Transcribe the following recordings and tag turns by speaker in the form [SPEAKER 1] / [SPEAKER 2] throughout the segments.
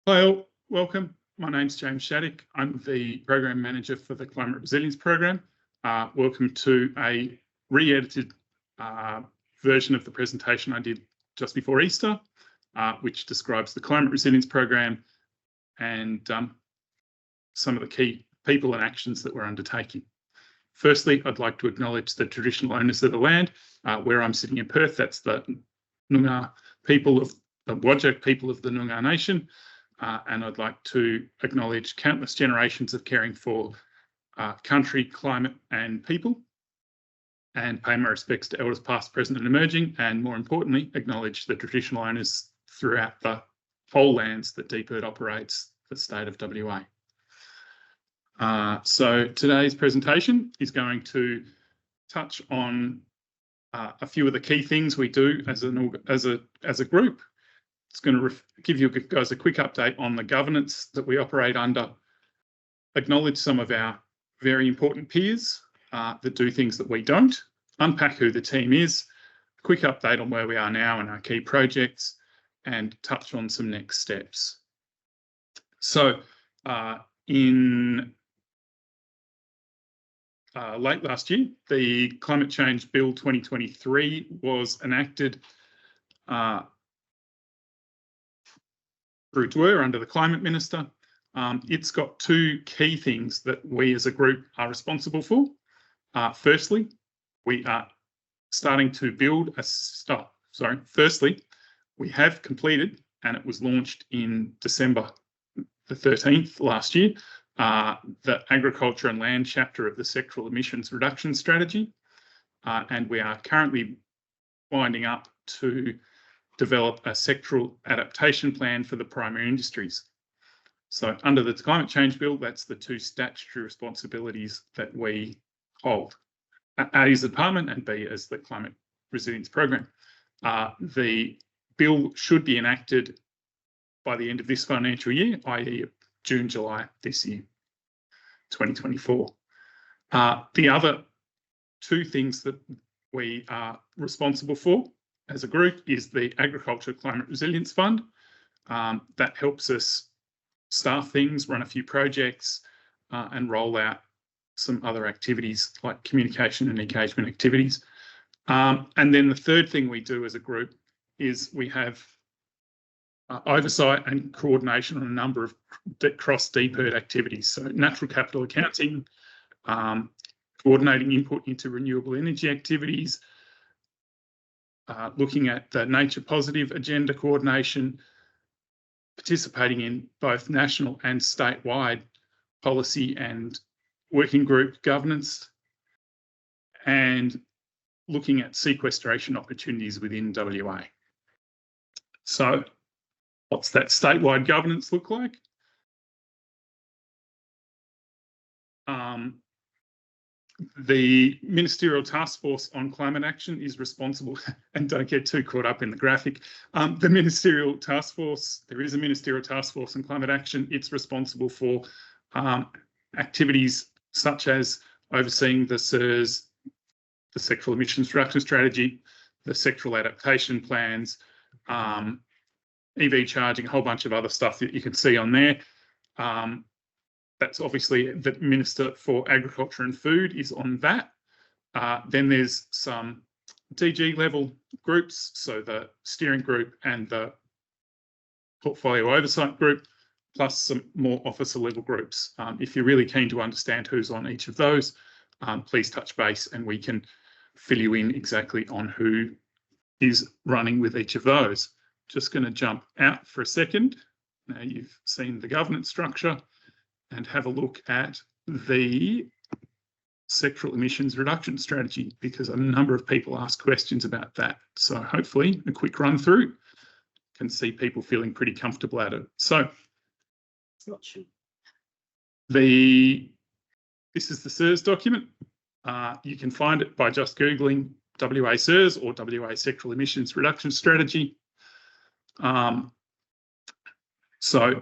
[SPEAKER 1] Hi all, welcome. My name's James Shaddick. I'm the Program Manager for the Climate Resilience Program. Welcome to a re-edited version of the presentation I did just before Easter, which describes the Climate Resilience Program and some of the key people and actions that we're undertaking. Firstly, I'd like to acknowledge the traditional owners of the land. Where I'm sitting in Perth, that's the Noongar people of the Whadjuk people of the Noongar Nation. And I'd like to acknowledge countless generations of caring for country, climate and people, and pay my respects to elders past, present and emerging, and more importantly, acknowledge the traditional owners throughout the whole lands that DPIRD operates for the state of WA. So today's presentation is going to touch on a few of the key things we do as a group. It's going to give you guys a quick update on the governance that we operate under, acknowledge some of our very important peers that do things that we don't, unpack who the team is, a quick update on where we are now and our key projects, and touch on some next steps. So in late last year, the Climate Change Bill 2023 was enacted through TWR under the Climate Minister. It's got two key things that we as a group are responsible for. Firstly, we are starting to build firstly, we have completed, and it was launched in December the 13th last year, the Agriculture and Land chapter of the Sectoral Emissions Reduction Strategy. And we are currently winding up to develop a sectoral adaptation plan for the primary industries. So under the Climate Change Bill, that's the two statutory responsibilities that we hold, A as the department and B as the Climate Resilience Program. The bill should be enacted by the end of this financial year, i.e. June, July this year, 2024. The other two things that we are responsible for as a group is the Agriculture Climate Resilience Fund. That helps us staff things, run a few projects, and roll out some other activities like communication and engagement activities. And then the third thing we do as a group is we have oversight and coordination on a number of cross DPIRD activities. So natural capital accounting, coordinating input into renewable energy activities, looking at the nature positive agenda coordination, participating in both national and statewide policy and working group governance, and looking at sequestration opportunities within WA. So what's that statewide governance look like? The Ministerial Taskforce on Climate Action is responsible, and don't get too caught up in the graphic, the Ministerial Taskforce, there is a Ministerial Taskforce on Climate Action. It's responsible for activities such as overseeing the SERS, the Sectoral Emissions Reduction Strategy, the Sectoral Adaptation Plans, EV charging, a whole bunch of other stuff that you can see on there. That's obviously the Minister for Agriculture and Food is on that. Then there's some DG level groups, so the steering group and the portfolio oversight group, plus some more officer level groups. If you're really keen to understand who's on each of those, please touch base and we can fill you in exactly on who is running with each of those. Just going to jump out for a second. Now you've seen the governance structure, and have a look at the sectoral emissions reduction strategy, because a number of people ask questions about that. So hopefully a quick run through can see people feeling pretty comfortable at it. So this is the SERS document. You can find it by just Googling WA SERS or WA Sectoral Emissions Reduction Strategy. So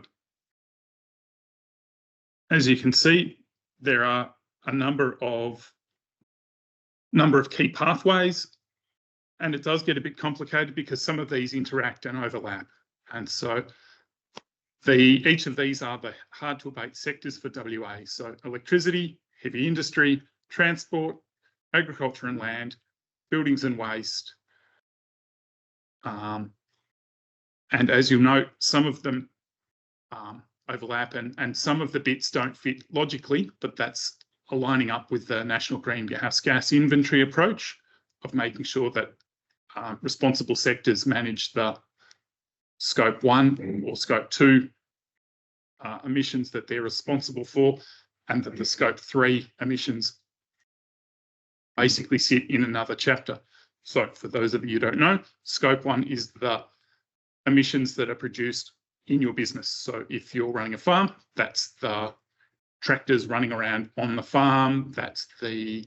[SPEAKER 1] as you can see, there are a number of key pathways, and it does get a bit complicated because some of these interact and overlap. And so Each of these are the hard to abate sectors for WA. So electricity, heavy industry, transport, agriculture and land, buildings and waste. And as you'll note, some of them overlap and some of the bits don't fit logically, but that's aligning up with the National Greenhouse Gas Inventory approach of making sure that responsible sectors manage the Scope 1 or Scope 2 emissions that they're responsible for, and that the Scope 3 emissions basically sit in another chapter. So for those of you who don't know, Scope 1 is the emissions that are produced in your business. So if you're running a farm, that's the tractors running around on the farm, that's the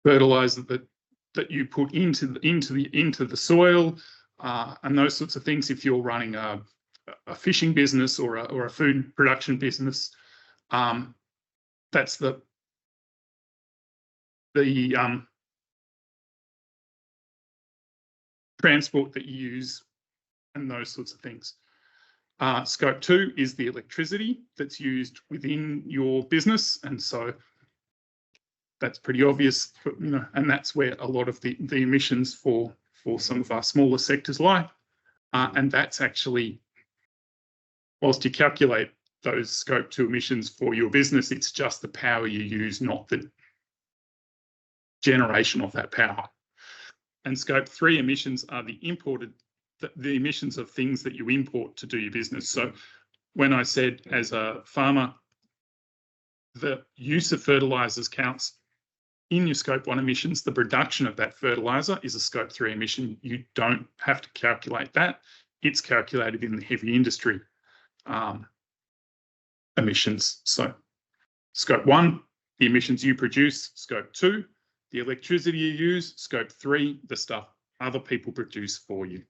[SPEAKER 1] fertilizer that you put into the soil, and those sorts of things. If you're running a fishing business or a food production business, that's the transport that you use and those sorts of things. Scope 2 is the electricity that's used within your business, and so that's pretty obvious, and that's where a lot of the emissions for some of our smaller sectors lie. And that's actually, whilst you calculate those Scope 2 emissions for your business, it's just the power you use, not the generation of that power. And Scope 3 emissions are the emissions of things that you import to do your business. So when I said as a farmer, the use of fertilizers counts in your Scope 1 emissions, the production of that fertilizer is a Scope 3 emission. You don't have to calculate that. It's calculated in the heavy industry emissions. So Scope 1, the emissions you produce. Scope 2, the electricity you use. Scope 3, the stuff other people produce for you.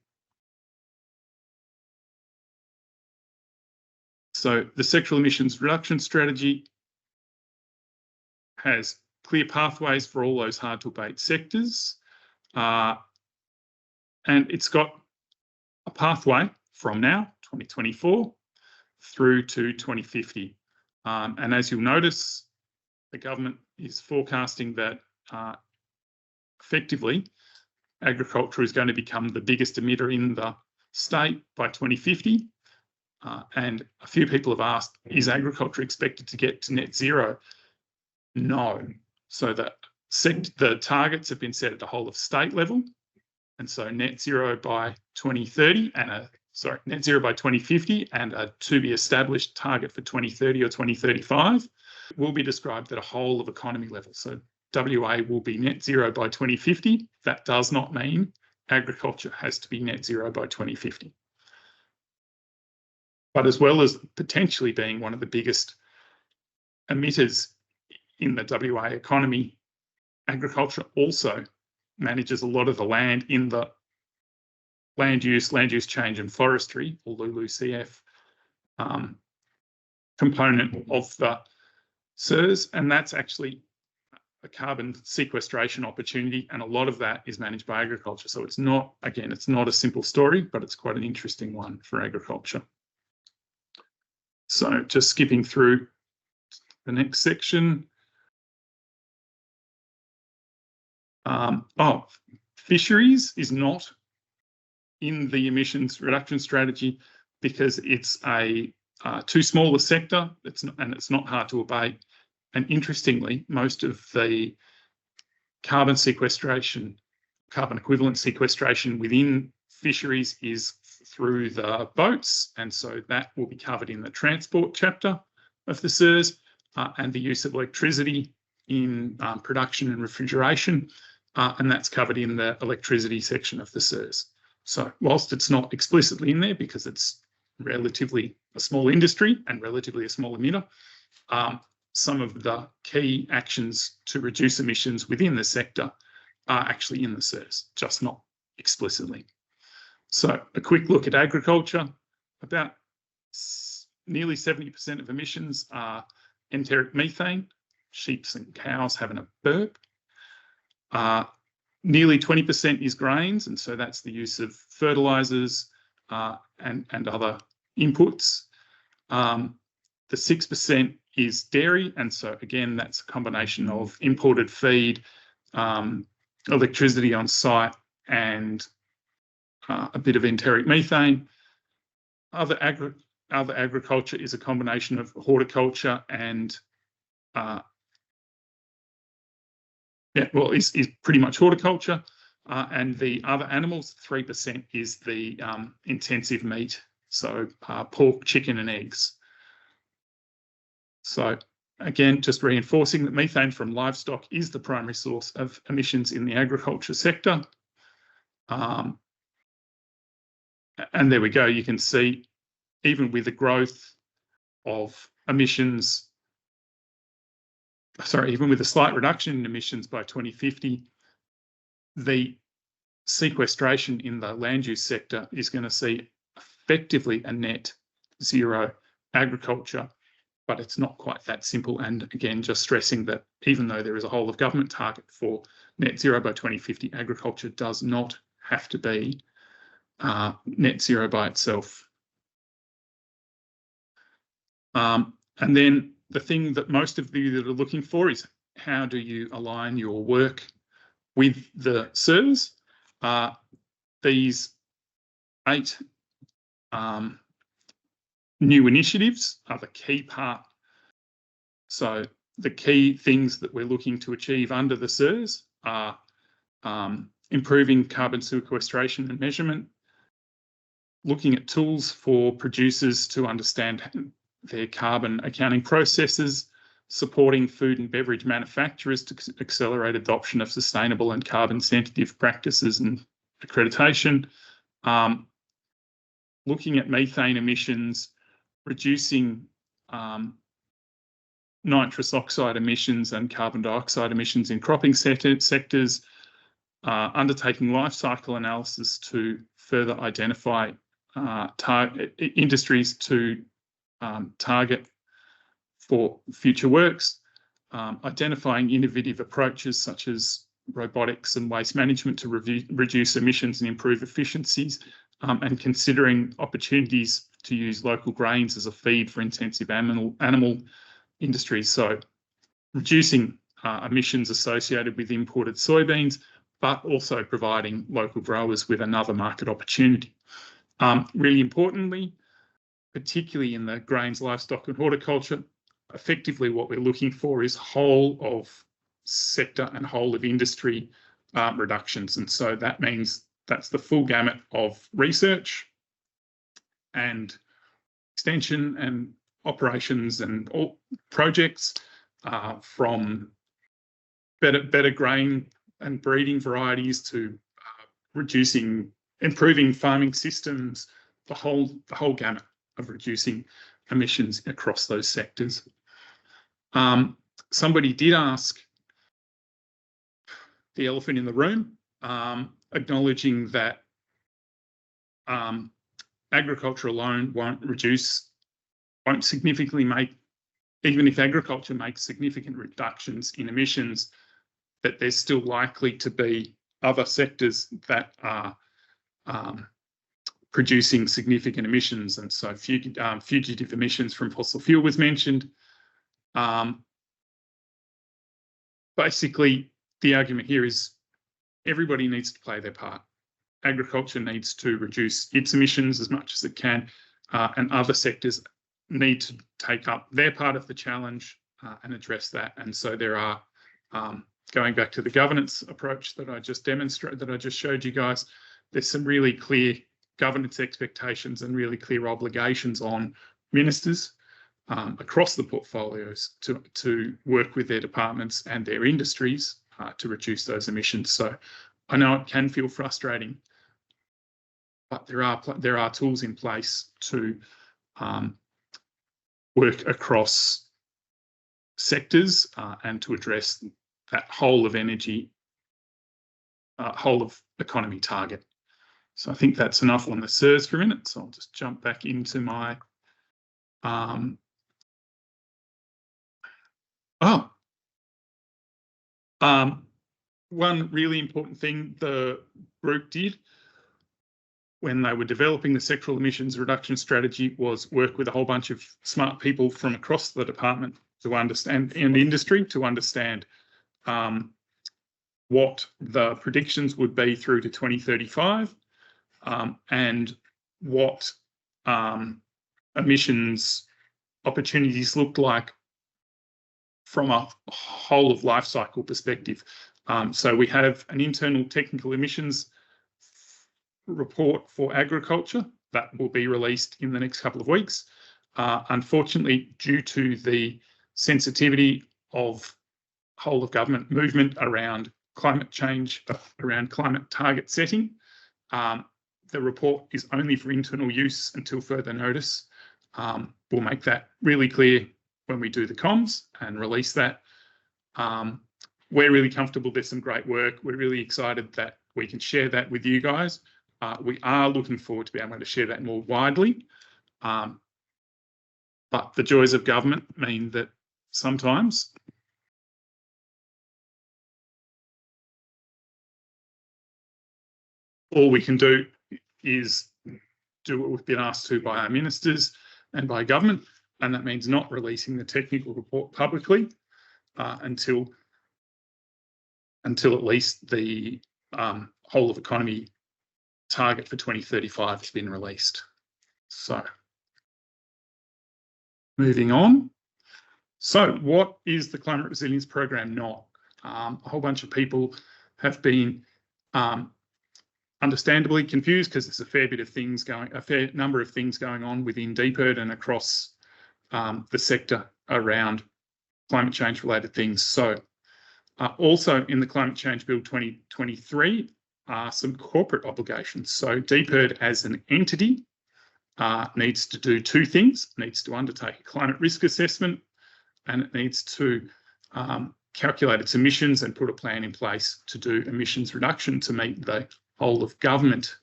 [SPEAKER 1] So the sectoral emissions reduction strategy has clear pathways for all those hard to abate sectors. And it's got a pathway from now, 2024, through to 2050. And as you'll notice, the government is forecasting that effectively agriculture is going to become the biggest emitter in the state by 2050. And a few people have asked, is agriculture expected to get to net zero? No. So the targets have been set at the whole of state level. And so net zero by 2030 net zero by 2050 and a to be established target for 2030 or 2035 will be described at a whole of economy level. So WA will be net zero by 2050. That does not mean agriculture has to be net zero by 2050. But as well as potentially being one of the biggest emitters in the WA economy, agriculture also manages a lot of the land in the land use change and forestry, or LULUCF, component of the SERS, and that's actually a carbon sequestration opportunity, and a lot of that is managed by agriculture. So it's not, again, it's not a simple story, but it's quite an interesting one for agriculture. So just skipping through the next section. Fisheries is not in the emissions reduction strategy because it's a too small a sector, and it's not hard to abate. And interestingly, most of the carbon equivalent sequestration within fisheries is through the boats, and so that will be covered in the transport chapter of the SERS, and the use of electricity in production and refrigeration, and that's covered in the electricity section of the SERS. So whilst it's not explicitly in there because it's relatively a small industry and relatively a small emitter, some of the key actions to reduce emissions within the sector are actually in the SERS, just not explicitly. So a quick look at agriculture. About nearly 70% of emissions are enteric methane, sheep and cows having a burp. Nearly 20% is grains, and so that's the use of fertilisers and other inputs. The 6% is dairy, and so again, that's a combination of imported feed, electricity on site, and a bit of enteric methane. Other agriculture is a combination of horticulture and is pretty much horticulture. And the other animals, 3% is the intensive meat, so pork, chicken, and eggs. So again, just reinforcing that methane from livestock is the primary source of emissions in the agriculture sector. And there we go. You can see, even with the growth of emissions, even with a slight reduction in emissions by 2050, the sequestration in the land use sector is going to see effectively a net zero agriculture, but it's not quite that simple. And again, just stressing that even though there is a whole of government target for net zero by 2050, agriculture does not have to be net zero by itself. And then the thing that most of you that are looking for is, how do you align your work with the SIRS? These 8 new initiatives are the key part. So the key things that we're looking to achieve under the SIRS are improving carbon sequestration and measurement, looking at tools for producers to understand their carbon accounting processes, supporting food and beverage manufacturers to accelerate adoption of sustainable and carbon sensitive practices and accreditation, looking at methane emissions, reducing nitrous oxide emissions and carbon dioxide emissions in cropping sectors, undertaking life cycle analysis to further identify industries to target for future works, identifying innovative approaches such as robotics and waste management to reduce emissions and improve efficiencies, and considering opportunities to use local grains as a feed for intensive animal industries. So reducing emissions associated with imported soybeans, but also providing local growers with another market opportunity. Really importantly, particularly in the grains, livestock and horticulture, effectively what we're looking for is whole of sector and whole of industry reductions. And so that means that's the full gamut of research and extension and operations and all projects, from better grain and breeding varieties to improving farming systems, the whole gamut of reducing emissions across those sectors. Somebody did ask the elephant in the room, acknowledging that agriculture alone won't significantly make, even if agriculture makes significant reductions in emissions, that there's still likely to be other sectors that are producing significant emissions. And so fugitive emissions from fossil fuel was mentioned. Basically, the argument here is everybody needs to play their part. Agriculture needs to reduce its emissions as much as it can, and other sectors need to take up their part of the challenge and address that. And so there are, going back to the governance approach that I just showed you guys, there's some really clear governance expectations and really clear obligations on ministers across the portfolios to work with their departments and their industries to reduce those emissions. So I know it can feel frustrating, but there are tools in place to work across sectors and to address that whole of energy, whole of economy target. So I think that's enough on the SIRS for a minute. So I'll just jump back into my one really important thing the group did when they were developing the sectoral emissions reduction strategy was work with a whole bunch of smart people from across the department to understand, and industry, to understand what the predictions would be through to 2035 and what emissions opportunities looked like from a whole of life cycle perspective. So we have an internal technical emissions report for agriculture that will be released in the next couple of weeks. Unfortunately, due to the sensitivity of whole of government movement around climate change, around climate target setting, the report is only for internal use until further notice. We'll make that really clear when we do the comms and release that. We're really comfortable. There's some great work. We're really excited that we can share that with you guys. We are looking forward to being able to share that more widely. But the joys of government mean that sometimes all we can do is do what we've been asked to by our ministers and by government, and that means not releasing the technical report publicly until at least the whole of economy target for 2035 has been released. So, moving on. So, what is the Climate Resilience Program not? A whole bunch of people have been understandably confused because there's a fair number of things going on within DPIRD and across the sector around climate change related things. So, also in the Climate Change Bill 2023 are some corporate obligations. So DPIRD as an entity needs to do two things. It needs to undertake a climate risk assessment, and it needs to calculate its emissions and put a plan in place to do emissions reduction to meet the whole of government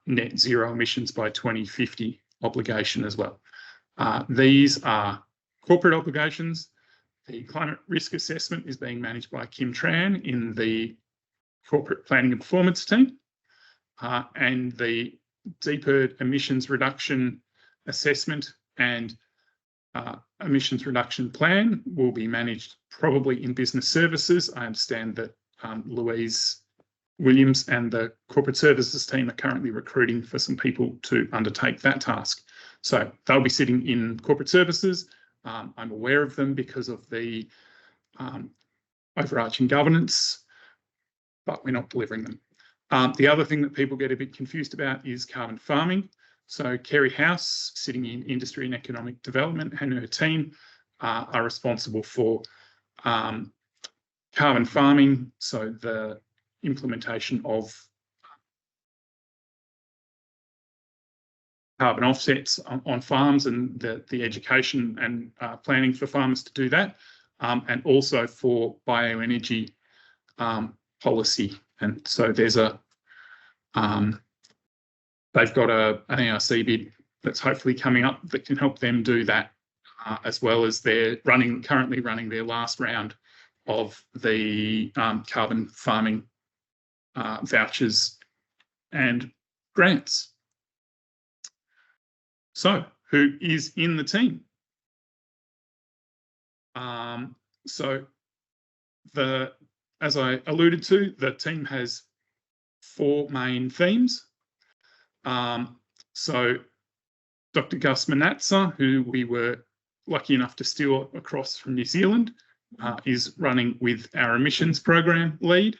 [SPEAKER 1] net zero emissions by 2050 obligation as well. These are corporate obligations. The climate risk assessment is being managed by Kim Tran in the corporate planning and performance team, and the DPIRD emissions reduction assessment and emissions reduction plan will be managed probably in business services. I understand that Louise Williams and the corporate services team are currently recruiting for some people to undertake that task. So they'll be sitting in corporate services. I'm aware of them because of the overarching governance, but we're not delivering them. The other thing that people get a bit confused about is carbon farming. So Kerry House, sitting in Industry and Economic Development, and her team are responsible for carbon farming, so the implementation of carbon offsets on farms and the education and planning for farmers to do that, and also for bioenergy policy. And so there's they've got an ARC bid that's hopefully coming up that can help them do that, as well as they're currently running their last round of the carbon farming vouchers and grants. So, who is in the team? As I alluded to, the team has four main themes. So, Dr. Gus Manatsa, who we were lucky enough to steal across from New Zealand, is running with our emissions program lead.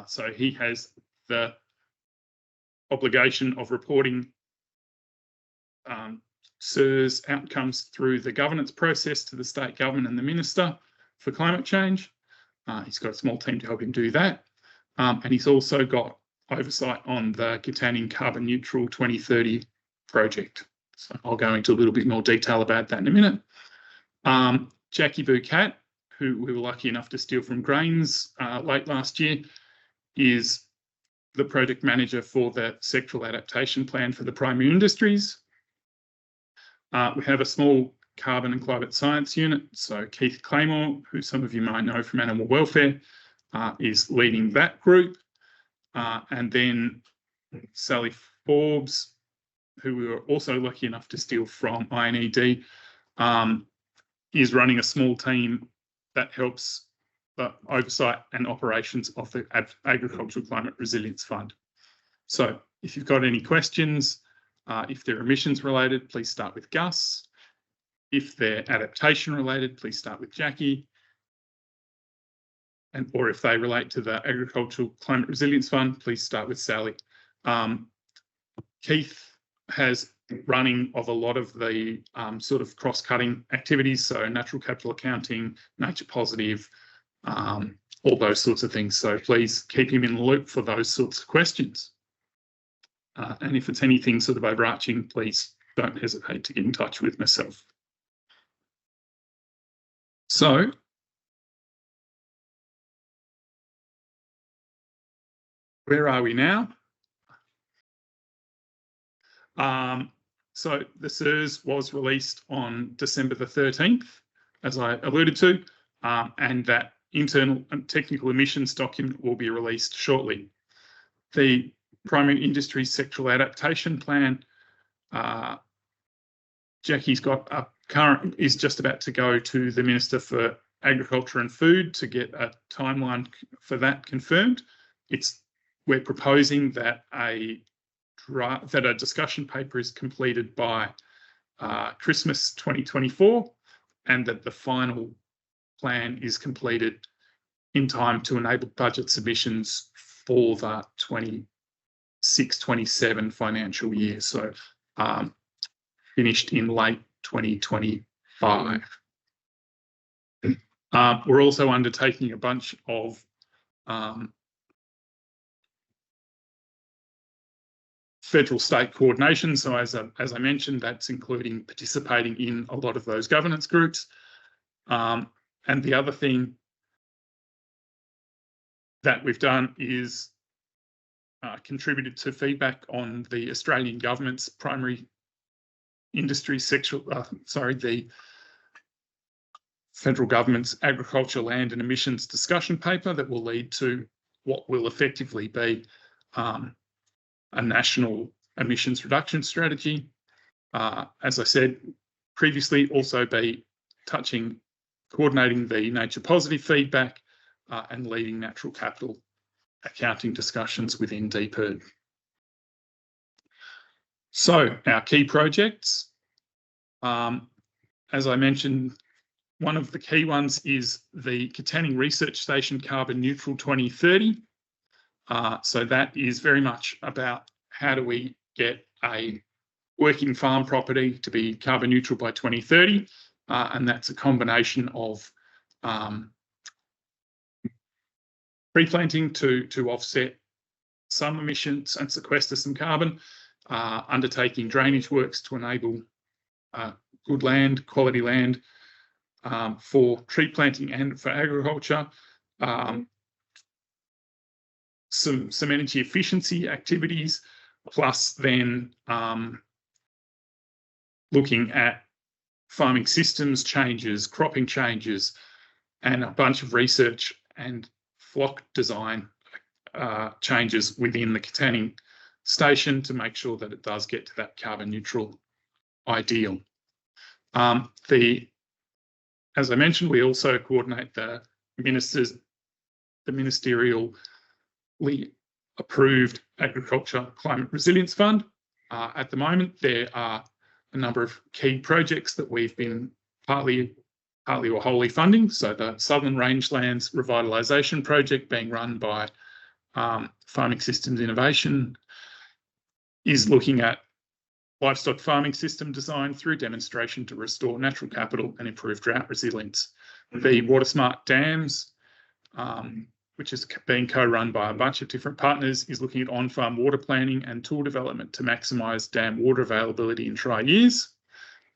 [SPEAKER 1] So he has the obligation of reporting CERS outcomes through the governance process to the state government and the minister for climate change. He's got a small team to help him do that. And he's also got oversight on the Katanning Carbon Neutral 2030 project. So I'll go into a little bit more detail about that in a minute. Jackie Bucat, who we were lucky enough to steal from Grains late last year, is the project manager for the sectoral adaptation plan for the primary industries. We have a small Carbon and Climate Science Unit. So Keith Claymore, who some of you might know from Animal Welfare, is leading that group. And then Sally Forbes, who we were also lucky enough to steal from INED, is running a small team that helps oversight and operations of the Agricultural Climate Resilience Fund. So if you've got any questions, if they're emissions related, please start with Gus. If they're adaptation related, please start with Jackie. Or if they relate to the Agricultural Climate Resilience Fund, please start with Sally. Keith has running of a lot of the sort of cross-cutting activities, so natural capital accounting, nature positive, all those sorts of things. So please keep him in the loop for those sorts of questions. And if it's anything sort of overarching, please don't hesitate to get in touch with myself. So, where are we now? So the SIRS was released on December the 13th, as I alluded to, and that internal and technical emissions document will be released shortly. The primary industry sectoral adaptation plan, Jackie's got a current, is just about to go to the Minister for Agriculture and Food to get a timeline for that confirmed. We're proposing that a discussion paper is completed by Christmas 2024 and that the final plan is completed in time to enable budget submissions for the 26-27 financial year. So finished in late 2025. We're also undertaking a bunch of federal state coordination. So as I mentioned, that's including participating in a lot of those governance groups. And the other thing that we've done is contributed to feedback on the Australian government's primary industry the federal government's agriculture, land and emissions discussion paper that will lead to what will effectively be a national emissions reduction strategy. As I said previously, also be coordinating the nature positive feedback and leading natural capital accounting discussions within DPIRD. So our key projects, as I mentioned, one of the key ones is the Katanning Research Station Carbon Neutral 2030. So that is very much about how do we get a working farm property to be carbon neutral by 2030, and that's a combination of tree-planting to offset some emissions and sequester some carbon, undertaking drainage works to enable good land, quality land for tree planting and for agriculture, some energy efficiency activities, plus then looking at farming systems changes, cropping changes, and a bunch of research and flock design changes within the Katanning station to make sure that it does get to that carbon neutral ideal. As I mentioned, we also coordinate the ministerially approved Agriculture Climate Resilience Fund. At the moment, there are a number of key projects that we've been partly or wholly funding. So the Southern Rangelands Revitalisation Project being run by Farming Systems Innovation is looking at livestock farming system design through demonstration to restore natural capital and improve drought resilience. The Water Smart Dams, which is being co-run by a bunch of different partners, is looking at on-farm water planning and tool development to maximise dam water availability in dry years.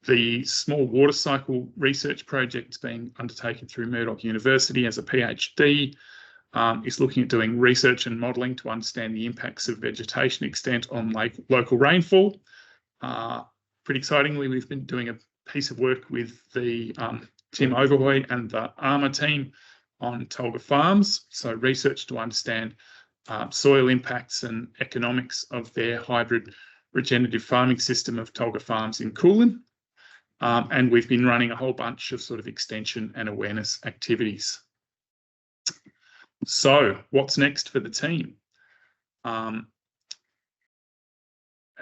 [SPEAKER 1] The Small Water Cycle Research Project being undertaken through Murdoch University as a PhD is looking at doing research and modelling to understand the impacts of vegetation extent on local rainfall. Pretty excitingly, we've been doing piece of work with the Tim Overhoy and the ARMA team on Tulga farms. So research to understand soil impacts and economics of their hybrid regenerative farming system of Tulga farms in Coolin. And we've been running a whole bunch of sort of extension and awareness activities. So what's next for the team?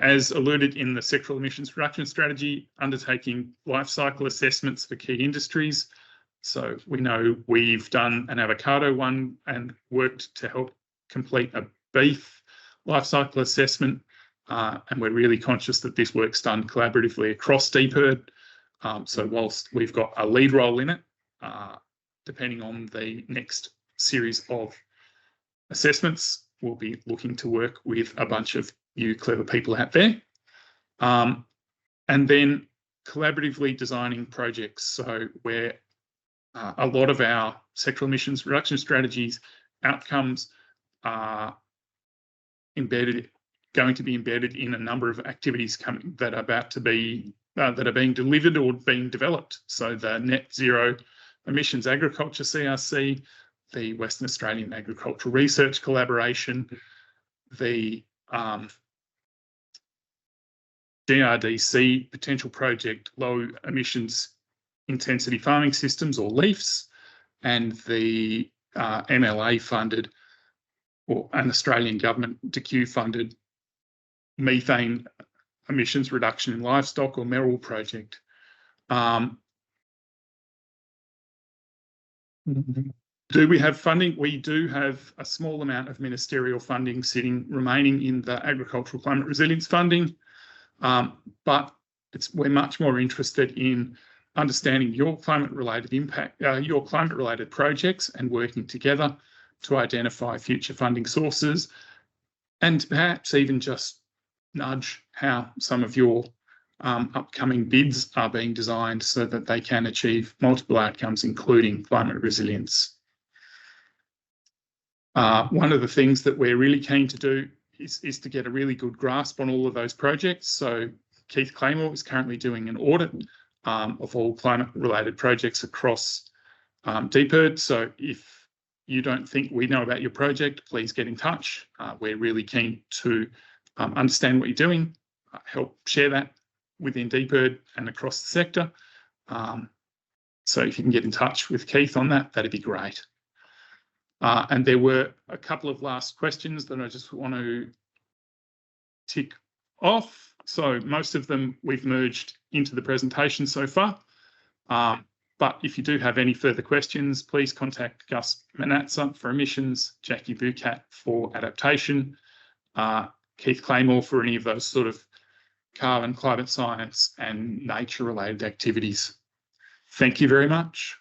[SPEAKER 1] As alluded in the sectoral emissions reduction strategy, undertaking life cycle assessments for key industries. So we know we've done an avocado one and worked to help complete a beef life cycle assessment. And we're really conscious that this work's done collaboratively across DPIRD. So whilst we've got a lead role in it, depending on the next series of assessments, we'll be looking to work with a bunch of you clever people out there. And then collaboratively designing projects. So where a lot of our sectoral emissions reduction strategies outcomes are going to be embedded in a number of activities coming that are about to be that are being delivered or being developed. So the Net Zero Emissions Agriculture CRC, the Western Australian Agricultural Research Collaboration, the DRDC potential project Low Emissions Intensity Farming Systems, or LEAFs, and the MLA funded, or an Australian government DQ funded methane emissions reduction in livestock, or MERRIL project. Do we have funding? We do have a small amount of ministerial funding remaining in the Agricultural Climate Resilience funding, but we're much more interested in understanding your climate-related impact, your climate-related projects, and working together to identify future funding sources, and perhaps even just nudge how some of your upcoming bids are being designed so that they can achieve multiple outcomes, including climate resilience. One of the things that we're really keen to do is to get a really good grasp on all of those projects. So Keith Claymore is currently doing an audit of all climate-related projects across DPIRD. So if you don't think we know about your project, please get in touch. We're really keen to understand what you're doing, help share that within DPIRD and across the sector. So if you can get in touch with Keith on that, that'd be great. And there were a couple of last questions that I just want to tick off. So most of them we've merged into the presentation so far. But if you do have any further questions, please contact Gus Manatza for emissions, Jackie Bucat for adaptation, Keith Claymore for any of those sort of carbon, climate science and nature-related activities. Thank you very much.